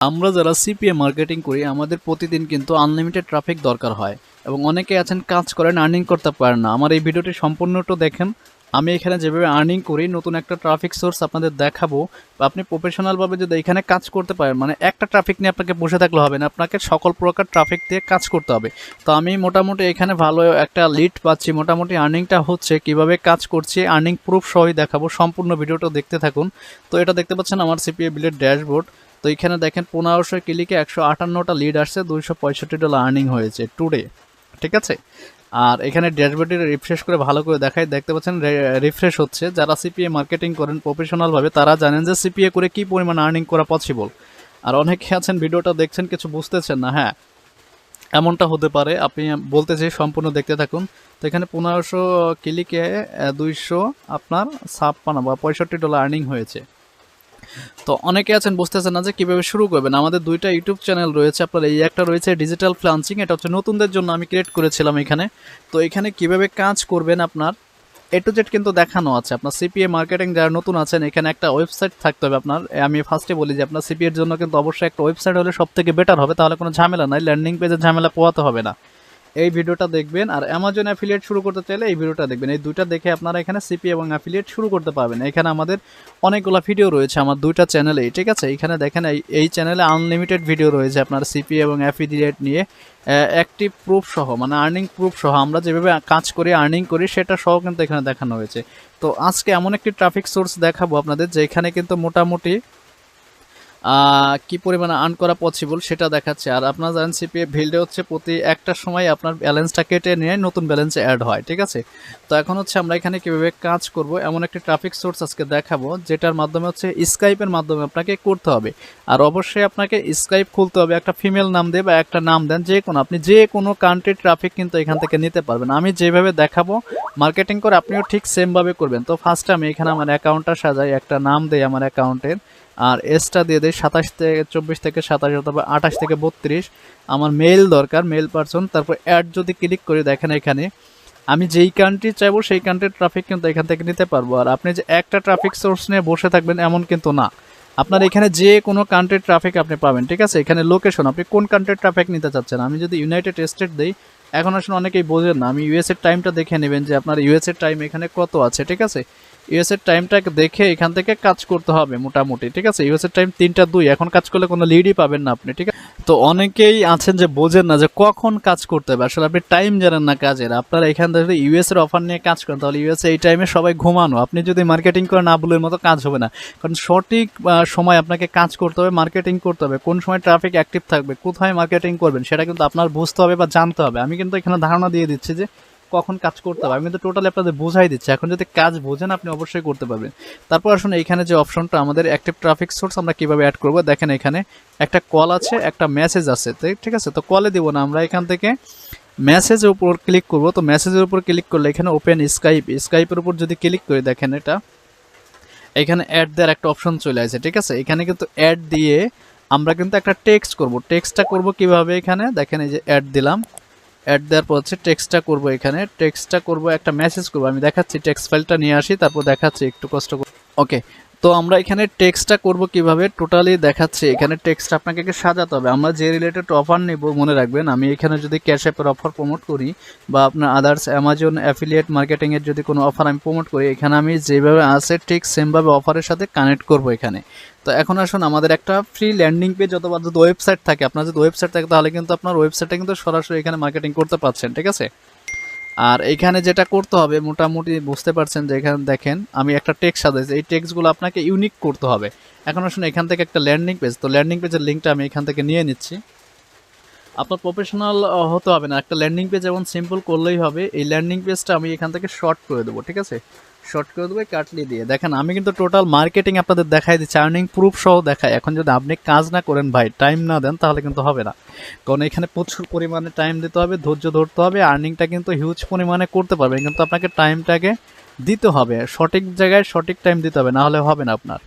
আমরা যারা CPA marketing করি আমাদের প্রতিদিন কিন্তু আনলিমিটেড ট্রাফিক দরকার হয় এবং অনেকে আছেন কাজ করেন আর্নিং করতে পারেন না। আমার এই ভিডিওটি সম্পূর্ণটা দেখেন। আমি এখানে যেভাবে আর্নিং করি নতুন একটা ট্রাফিক সোর্স আপনাদের দেখাবো, বা আপনি প্রফেশনালভাবে যদি এখানে কাজ করতে পারেন, মানে একটা ট্রাফিক নিয়ে আপনাকে বসে থাকলে হবে না, আপনাকে সকল প্রকার ট্রাফিক দিয়ে কাজ করতে হবে। তো আমি মোটামুটি এখানে ভালো একটা লিড পাচ্ছি, মোটামুটি আর্নিংটা হচ্ছে, কিভাবে কাজ করছি আর্নিং প্রুফ সহই দেখাবো। সম্পূর্ণ ভিডিওটা দেখতে থাকুন। তো এটা দেখতে পাচ্ছেন আমার সিপিএ বিলের ড্যাশবোর্ড। তো এখানে দেখেন 1500 ক্লিকে 158টা লিড আসছে, $265 আর্নিং হয়েছে টুডে, ঠিক আছে। আর এখানে ড্যাশবোর্ডে রিফ্রেশ করে ভালো করে দেখায়, দেখতে পাচ্ছেন রিফ্রেশ হচ্ছে। যারা সিপিএ মার্কেটিং করেন প্রফেশনালভাবে তারা জানেন যে সিপিএ করে কি পরিমাণ আর্নিং করা পসিবল। আর অনেকে আছেন ভিডিওটা দেখছেন কিছু বুঝতেছেন না, হ্যাঁ এমনটা হতে পারে, আপনি বলতে চাই সম্পূর্ণ দেখতে থাকুন। তো এখানে 1500 ক্লিকে 200 আপনার 56 বা $65 আর্নিং হয়েছে। তো অনেকে আছেন বুঝতেছেন না যে কিভাবে শুরু করবেন। আমাদের দুইটা ইউটিউব চ্যানেল রয়েছে, আপনার এই একটা রয়েছে ডিজিটাল ফ্রিল্যান্সিং, এটা হচ্ছে নতুনদের জন্য আমি ক্রিয়েট করেছিলাম এখানে। তো এখানে কিভাবে কাজ করবেন আপনার এ টু জেড কিন্তু দেখানো আছে। আপনার সিপিএ মার্কেটিং যারা নতুন আছেন এখানে একটা ওয়েবসাইট থাকতে হবে আপনার। আমি ফার্স্টে বলি যে আপনার সিপিএর জন্য কিন্তু অবশ্যই একটা ওয়েবসাইট হলে সব থেকে বেটার হবে, তাহলে কোনো ঝামেলা নাই, ল্যান্ডিং পেজের ঝামেলা পোয়াতে হবে না। এই ভিডিওটা দেখবেন। আর অ্যামাজন অ্যাফিলিয়েট শুরু করতে চাইলে এই ভিডিওটা দেখবেন। এই দুইটা দেখে আপনারা এখানে সিপি এবং অ্যাফিলিয়েট শুরু করতে পারবেন। এখানে আমাদের অনেকগুলো ভিডিও রয়েছে আমার দুইটা চ্যানেলেই, ঠিক আছে। এখানে দেখেন এই চ্যানেলে আনলিমিটেড ভিডিও রয়েছে আপনার সিপি এবং অ্যাফিলিয়েট নিয়ে, অ্যাক্টিভ প্রুফ সহ, মানে আর্নিং প্রুফ সহ, আমরা যেভাবে কাজ করি আর্নিং করি সেটা সহ কিন্তু এখানে দেখানো হয়েছে। তো আজকে এমন একটি ট্রাফিক সোর্স দেখাবো আপনাদের যে এখানে কিন্তু মোটামুটি কি পরিমাণে আর্ন করা পসিবল সেটা দেখাচ্ছে। আর আপনারা জানেন সিপিএ বিল্ডে হচ্ছে প্রতি একটা সময় আপনার ব্যালেন্সটা কেটে নিয়ে নতুন ব্যালেন্সে অ্যাড হয়, ঠিক আছে। তো এখন হচ্ছে আমরা এখানে কীভাবে কাজ করব এমন একটি ট্রাফিক সোর্স আজকে দেখাবো, যেটার মাধ্যমে হচ্ছে স্কাইপের মাধ্যমে আপনাকে করতে হবে। আর অবশ্যই আপনাকে স্কাইপ খুলতে হবে, একটা ফিমেল নাম দিয়ে বা একটা নাম দেন, যে কোনো আপনি যে কোনো কান্ট্রির ট্রাফিক কিন্তু এখান থেকে নিতে পারবেন। আমি যেভাবে দেখাবো মার্কেটিং করে আপনিও ঠিক সেমভাবে করবেন। তো ফার্স্টে আমি এখানে আমার অ্যাকাউন্টটা সাজাই, একটা নাম দেই আমার অ্যাকাউন্টের, আর এসটা দিয়ে দেয় 27 থেকে 24 থেকে 27 অথবা 28 থেকে 32। আমার মেল দরকার, মেল পারসন। তারপর অ্যাড যদি ক্লিক করে দেখেন এখানে আমি যেই কান্ট্রি চাইবো সেই কান্ট্রির ট্রাফিক কিন্তু এখান থেকে নিতে পারবো। আর আপনি যে একটা ট্রাফিক সোর্স নিয়ে বসে থাকবেন এমন কিন্তু না, আপনার এখানে যে কোনো কান্ট্রির ট্রাফিক আপনি পাবেন, ঠিক আছে। এখানে লোকেশন, আপনি কোন কান্ট্রির ট্রাফিক নিতে চাচ্ছেন। আমি যদি ইউনাইটেড স্টেট দিই, এখন আসলে অনেকেই বোঝেন না, আমি ইউএস এর টাইমটা দেখে নেবেন যে আপনার ইউএস এর টাইম এখানে কত আছে, ঠিক আছে। ইউএস এর টাইমটা দেখে এখান থেকে কাজ করতে হবে মোটামুটি, ঠিক আছে। ইউএস এর টাইম 3টা 2, এখন কাজ করলে কোনো লিডই পাবেন না আপনি, ঠিক আছে। তো অনেকেই আছেন যে বোঝেন না যে কখন কাজ করতে হবে, আসলে আপনি টাইম জানেন না কাজের। আপনারা এখান থেকে যদি ইউএস এর অফার নিয়ে কাজ করেন তাহলে ইউএস এই টাইমে সবাই ঘুমানো, আপনি যদি মার্কেটিং করেন আবুলের মতো কাজ হবে না। কারণ সঠিক সময় আপনাকে কাজ করতে হবে, মার্কেটিং করতে হবে, কোন সময় ট্রাফিক অ্যাক্টিভ থাকবে, কোথায় মার্কেটিং করবেন সেটা কিন্তু আপনার বুঝতে হবে বা জানতে হবে। আমি কিন্তু এখানে ধারণা দিয়ে দিচ্ছি যে কখন কাজ করতে হবে, আমি কিন্তু টোটালি আপনাদের বোঝাই দিচ্ছি। এখন যদি কাজ বোঝেন আপনি অবশ্যই করতে পারবেন। তারপর আসুন এখানে যে অপশনটা আমাদের অ্যাক্টিভ ট্রাফিক সোর্স আমরা কিভাবে অ্যাড করব, দেখেন এখানে একটা কল আছে, একটা মেসেজ আছে, ঠিক আছে। তো কলে দিব না, আমরা এখান থেকে মেসেজের উপর ক্লিক করব। তো মেসেজের উপর ক্লিক করলে এখানে ওপেন স্কাইপ, স্কাইপের উপর যদি ক্লিক করি দেখেন এটা এখানে অ্যাড দেওয়ার একটা অপশন চলে আসে, ঠিক আছে। এখানে কিন্তু অ্যাড দিয়ে আমরা কিন্তু একটা টেক্সট করব। টেক্সটটা করব কিভাবে, এখানে দেখেন এই যে অ্যাড দিলাম, অ্যাড দেওয়ার পর হচ্ছে টেক্সটটা করব, এখানে টেক্সটটা করব, একটা মেসেজ করব। আমি দেখাচ্ছি, টেক্সট ফাইলটা নিয়ে আসি তারপর দেখাচ্ছি, একটু কষ্ট করে। ওকে, তো আমরা এখানে টেক্সটটা করব কিভাবে টোটালি দেখাচ্ছি। এখানে টেক্সট আপনাকে সাজাতে হবে। আমরা যে রিলেটেড অফার নেব মনে রাখবেন, আমি এখানে যদি ক্যাশ অ্যাপের অফার প্রমোট করি বা আপনার আদার্স অ্যামাজন অ্যাফিলিয়েট মার্কেটিংয়ের যদি কোনো অফার আমি প্রমোট করি, এখানে আমি যেভাবে আছে ঠিক সেমভাবে অফারের সাথে কানেক্ট করব এখানে। তো এখন আসুন আমাদের একটা ফ্রি ল্যান্ডিং পেজ অথবা যদি ওয়েবসাইট থাকে, আপনার যদি ওয়েবসাইট থাকে তাহলে কিন্তু আপনার ওয়েবসাইটটা কিন্তু সরাসরি এখানে মার্কেটিং করতে পারছেন, ঠিক আছে। আর এখানে যেটা করতে হবে মোটামুটি বুঝতে পারছেন যে এখানে দেখেন আমি একটা টেক্সট সাজাইছি, এই টেক্সটগুলো আপনাকে ইউনিক করতে হবে। এখন আসুন এখান থেকে একটা ল্যান্ডিং পেজ, তো ল্যান্ডিং পেজের লিঙ্কটা আমি এখান থেকে নিয়ে নিচ্ছি। আপনার প্রফেশনাল হতে হবে না, একটা ল্যান্ডিং পেজ যেমন সিম্পল করলেই হবে। এই ল্যান্ডিং পেজটা আমি এখান থেকে শর্ট করে দেবো, ঠিক আছে। শর্ট করে দেবো কাটলি দিয়ে। দেখেন আমি কিন্তু টোটাল মার্কেটিং আপনাদের দেখাই দিচ্ছি, আর্নিং প্রুফ সহ দেখাই। এখন যদি আপনি কাজ না করেন ভাই, টাইম না দেন, তাহলে কিন্তু হবে না। কারণ এখানে প্রচুর পরিমাণে টাইম দিতে হবে, ধৈর্য ধরতে হবে। আর্নিংটা কিন্তু হিউজ পরিমাণে করতে পারবেন, কিন্তু আপনাকে টাইমটাকে দিতে হবে, সঠিক জায়গায় সঠিক টাইম দিতে হবে, না হলে হবে না আপনার।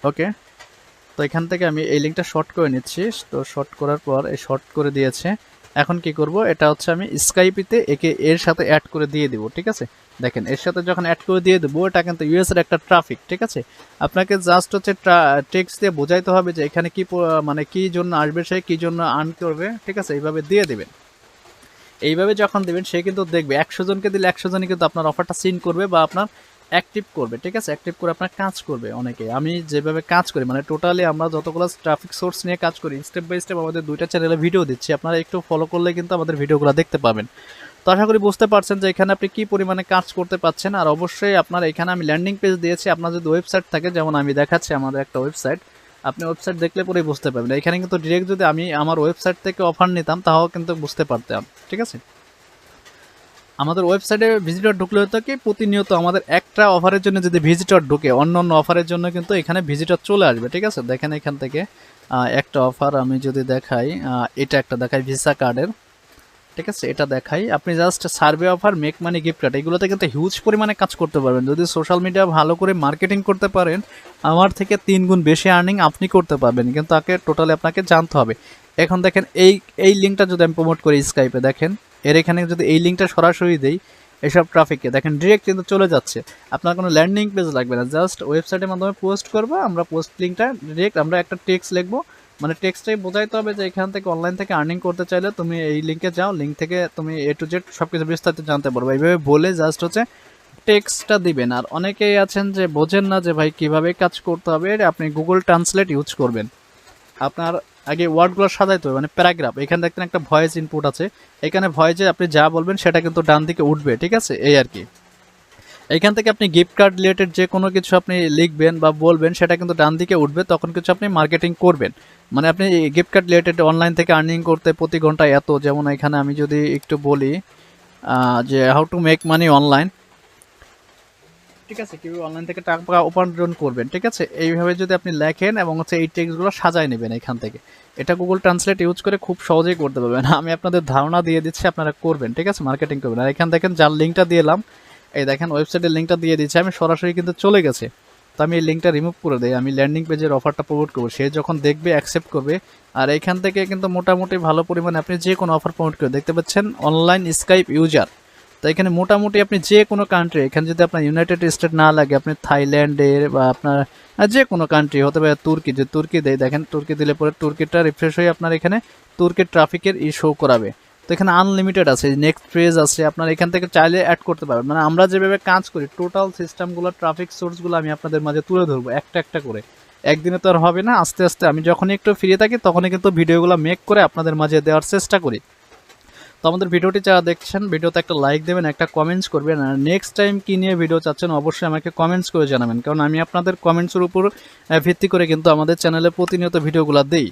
ওকে, তো এখান থেকে আমি এই লিঙ্কটা শর্ট করে নিচ্ছি। তো শর্ট করার পর এই শর্ট করে দিয়েছে, এখন কি করব, এটা হচ্ছে আমি স্কাইপিতে একে এর সাথে অ্যাড করে দিয়ে দিব। ঠিক আছে, দেখেন এর সাথে যখন অ্যাড করে দিয়ে দেবো, এটা কিন্তু ইউএস এর একটা ট্রাফিক। ঠিক আছে, আপনাকে জাস্ট হচ্ছে টেক্সট দিয়ে বোঝাইতে হবে যে এখানে কি মানে কি জন্য আসবে, সে কি জন্য আর্ন করবে। ঠিক আছে, এইভাবে দিয়ে দেবেন। এইভাবে যখন দেবেন সে কিন্তু দেখবে 100 জনকে দিলে 100 জনই কিন্তু আপনার অফারটা সিন করবে বা আপনার অ্যাক্টিভ করবে। ঠিক আছে, অ্যাক্টিভ করে আপনার কাজ করবে অনেকে। আমি যেভাবে কাজ করি মানে টোটালি আমরা যতগুলো ট্রাফিক সোর্স নিয়ে কাজ করি স্টেপ বাই স্টেপ আমাদের 2টা চ্যানেলে ভিডিও দিচ্ছি, আপনারা একটু ফলো করলে কিন্তু আমাদের ভিডিওগুলো দেখতে পাবেন। তো আশা করি বুঝতে পারছেন যে এখানে আপনি কি পরিমাণে কাজ করতে পাচ্ছেন। আর অবশ্যই আপনার এখানে আমি ল্যান্ডিং পেজ দিয়েছি, আপনার যদি ওয়েবসাইট থাকে, যেমন আমি দেখাচ্ছি আমাদের একটা ওয়েবসাইট, আপনি ওয়েবসাইট দেখলে পরেই বুঝতে পারবেন। এখানে কিন্তু ডিরেক্ট যদি আমি আমার ওয়েবসাইট থেকে অফার নিতাম তাও কিন্তু বুঝতে পারতাম। ঠিক আছে, আমাদের ওয়েবসাইটে ভিজিটর ঢুকলে হতো কি, প্রতিনিয়ত আমাদের একটা অফারের জন্য যদি ভিজিটর ঢুকে অন্য অন্য অফারের জন্য কিন্তু এখানে ভিজিটর চলে আসবে। ঠিক আছে, দেখেন এখান থেকে একটা অফার আমি যদি দেখাই, এটা একটা দেখাই ভিসা কার্ডের। ঠিক আছে, এটা দেখাই, আপনি just survey offer, make money, gift card, এগুলোতে কিন্তু হিউজ পরিমাণে কাজ করতে পারবেন। যদি সোশ্যাল মিডিয়া ভালো করে মার্কেটিং করতে পারেন, আমার থেকে 3 গুণ বেশি আর্নিং আপনি করতে পারবেন, কিন্তু তাকে টোটালি আপনাকে জানতে হবে। এখন দেখেন এই লিঙ্কটা যদি আমি প্রমোট করি স্কাইপে, দেখেন এর এখানে যদি এই লিঙ্কটা সরাসরি দেই এসব ট্রাফিককে, দেখেন ডিরেক্ট কিন্তু চলে যাচ্ছে। আপনার কোনো ল্যান্ডিং পেজ লাগবে না, জাস্ট ওয়েবসাইটের মাধ্যমে পোস্ট করবো আমরা, পোস্ট লিঙ্কটা ডিরেক্ট আমরা একটা টেক্সট লিখবো, মানে টেক্সটাই বোঝাইতে হবে যে এখান থেকে অনলাইন থেকে আর্নিং করতে চাইলে তুমি এই লিঙ্কে যাও, লিঙ্ক থেকে তুমি A to Z সব কিছু বিস্তারিত জানতে পারবে। এইভাবে বলে জাস্ট হচ্ছে টেক্সটটা দিবেন। আর অনেকেই আছেন যে বোঝেন না যে ভাই কিভাবে কাজ করতে হবে, আপনি গুগল ট্রান্সলেট ইউজ করবেন। আপনার আগে ওয়ার্ডগুলো সাজাইতে হবে, মানে প্যারাগ্রাফ, এখানে দেখতেন একটা ভয়েস ইনপুট আছে, এখানে ভয়েসে আপনি যা বলবেন সেটা কিন্তু ডান দিকে উঠবে। ঠিক আছে, এই আর কি। এইখান থেকে আপনি গিফট কার্ড রিলেটেড যে কোনো কিছু আপনি লিখবেন বা বলবেন সেটা কিন্তু ডান দিকে উঠবে, তখন কিছু আপনি মার্কেটিং করবেন। মানে আপনি গিফট কার্ড রিলেটেড অনলাইন থেকে আর্নিং করতে প্রতি ঘন্টায় এত, যেমন এখানে আমি যদি একটু বলি যে how to make money online. ঠিক আছে, কীভাবে অনলাইন থেকে টাকা উপার্জন করবেন। ঠিক আছে, এইভাবে যদি আপনি লেখেন এবং হচ্ছে এই টেক্সটগুলো সাজায় নেবেন এখান থেকে, এটা গুগল ট্রান্সলেট ইউজ করে খুব সহজেই করতে পারবেন। আমি আপনাদের ধারণা দিয়ে দিচ্ছি, আপনারা করবেন। ঠিক আছে, মার্কেটিং করবেন। আর এখান দেখেন যার লিঙ্কটা দিলাম, এই দেখেন ওয়েবসাইটের লিঙ্কটা দিয়ে দিচ্ছি আমি, সরাসরি কিন্তু চলে গেছে। তো আমি এই লিঙ্কটা রিমুভ করে দিই, আমি ল্যান্ডিং পেজের অফারটা প্রমোট করবো, সে যখন দেখবে অ্যাকসেপ্ট করবে। আর এখান থেকে কিন্তু মোটামুটি ভালো পরিমাণে আপনি যে কোনো অফার প্রমোট করে দেখতে পাচ্ছেন, অনলাইন স্কাইপ ইউজার। তো এখানে মোটামুটি আপনি যে কোনো কান্ট্রি, এখানে যদি আপনার ইউনাইটেড স্টেট না লাগে, আপনি থাইল্যান্ডের বা আপনার যে কোনো কান্ট্রি হতে পারে, তুর্কি, যে তুর্কি দেয়, দেখেন তুর্কি দিলে পরে তুর্কিটা রিফ্রেশ হয়ে আপনার এখানে তুর্কির ট্রাফিকের শো করাবে। তো এখানে আনলিমিটেড আছে, নেক্সট পেজ আছে, আপনার এখান থেকে চাইলে অ্যাড করতে পারবেন। মানে আমরা যেভাবে কাজ করি টোটাল সিস্টেমগুলো, ট্রাফিক সোর্সগুলো আমি আপনাদের মাঝে তুলে ধরবো একটা একটা করে। একদিনে তো আর হবে না, আস্তে আস্তে আমি যখনই একটু ফিরে থাকি তখনই কিন্তু ভিডিওগুলো মেক করে আপনাদের মাঝে দেওয়ার চেষ্টা করি। তো আমাদের ভিডিওটি যারা দেখছেন, ভিডিওতে একটা লাইক দেবেন, একটা কমেন্টস করবেন। আর নেক্সট টাইম কী নিয়ে ভিডিও চাচ্ছেন অবশ্যই আমাকে কমেন্টস করে জানাবেন, কারণ আমি আপনাদের কমেন্টসের উপর ভিত্তি করে কিন্তু আমাদের চ্যানেলে প্রতিনিয়ত ভিডিওগুলো দেই।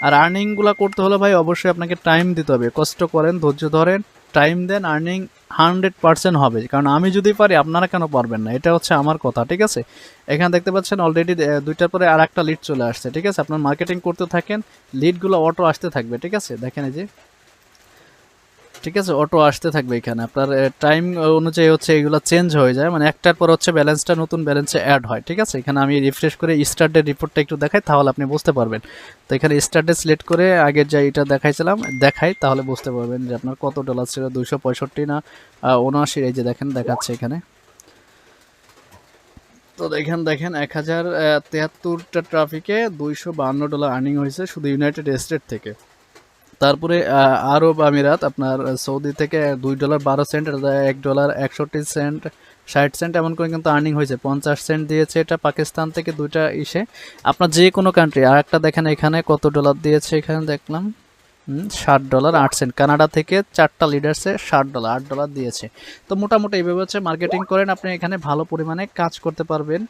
আর আর্নিংগুলো করতে হলে ভাই অবশ্যই আপনাকে টাইম দিতে হবে, কষ্ট করেন, ধৈর্য ধরেন, টাইম দেন, আর্নিং 100% হবে। কারণ আমি যদি পারি আপনারা কেন পারবেন না, এটা হচ্ছে আমার কথা। ঠিক আছে, এখানে দেখতে পাচ্ছেন অলরেডি 2টার পরে আর একটা লিড চলে আসছে। ঠিক আছে, আপনার মার্কেটিং করতে থাকেন, লিডগুলো অটো আসতে থাকবে। ঠিক আছে, দেখেন এই যে, ঠিক আছে, অটো আসতে থাকবে। এখানে আপনার টাইম অনুযায়ী হচ্ছে এগুলো চেঞ্জ হয়ে যায়, মানে একটার পর হচ্ছে ব্যালেন্সটা নতুন ব্যালেন্সে অ্যাড হয়। ঠিক আছে, এখানে আমি রিফ্রেশ করে স্টার্টের রিপোর্টটা একটু দেখাই, তাহলে আপনি বুঝতে পারবেন। তো এখানে স্টার্টে সিলেক্ট করে আগের যা এটা দেখাইছিলাম দেখাই, তাহলে বুঝতে পারবেন যে আপনার কত ডলার ছিল, 265 না 79। এই যে দেখেন দেখাচ্ছে এখানে। তো দেখেন 1073টা ট্রাফিকে $252 আর্নিং হয়েছে শুধু ইউনাইটেড স্টেট থেকে। তারপরে আরব আমিরাত, আপনার সৌদি থেকে $2.12, $1.61, 60 সেন্ট, এমন করে কিন্তু আর্নিং হয়েছে। 50 সেন্ট দিয়েছে এটা পাকিস্তান থেকে, 2টা ইসে। আপনার যে কোনো কান্ট্রি। আর একটা দেখেন এখানে কত ডলার দিয়েছে, এখানে দেখলাম $60.08। কানাডা থেকে 4টা লিডার্সে $60, $8 দিয়েছে। তো মোটামুটি এইভাবে হচ্ছে মার্কেটিং করেন, আপনি এখানে ভালো পরিমাণে কাজ করতে পারবেন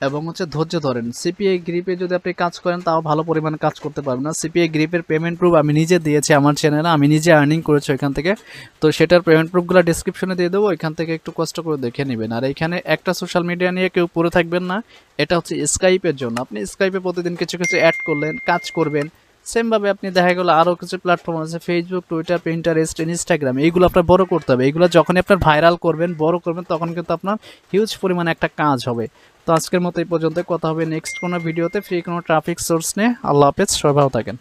এবং হচ্ছে ধৈর্য ধরেন। সিপিআই গ্রিপে যদি আপনি কাজ করেন তাও ভালো পরিমাণে কাজ করতে পারবেন না। সিপিআই গ্রিপের পেমেন্ট প্রুফ আমি নিজে দিয়েছি আমার চ্যানেলে, আমি নিজে আর্নিং করেছি এখান থেকে। তো সেটার পেমেন্ট প্রুফগুলো ডিসক্রিপশনে দিয়ে দেবো, এখান থেকে একটু কষ্ট করে দেখে নেবেন। আর এখানে একটা সোশ্যাল মিডিয়া নিয়ে কেউ পড়ে থাকবেন না, এটা হচ্ছে স্কাইপের জন্য। আপনি স্কাইপে প্রতিদিন কিছু কিছু অ্যাড করলেন, কাজ করবেন। সেমভাবে আপনি দেখা গেলো আরও কিছু প্ল্যাটফর্ম আছে, ফেসবুক, টুইটার, পিন্টারেস্ট, ইনস্টাগ্রাম, এইগুলো আপনার বড় করতে হবে। এইগুলো যখনই আপনার ভাইরাল করবেন, বড় করবেন, তখন কিন্তু আপনার হিউজ পরিমাণে একটা কাজ হবে। তো আজকের মতো এই পর্যন্ত, কথা হবে নেক্সট কোনো ভিডিওতে ফ্রি কোনো ট্রাফিক সোর্স নিয়ে। আল্লাহ হাফেজ, সবাই ভালো থাকেন।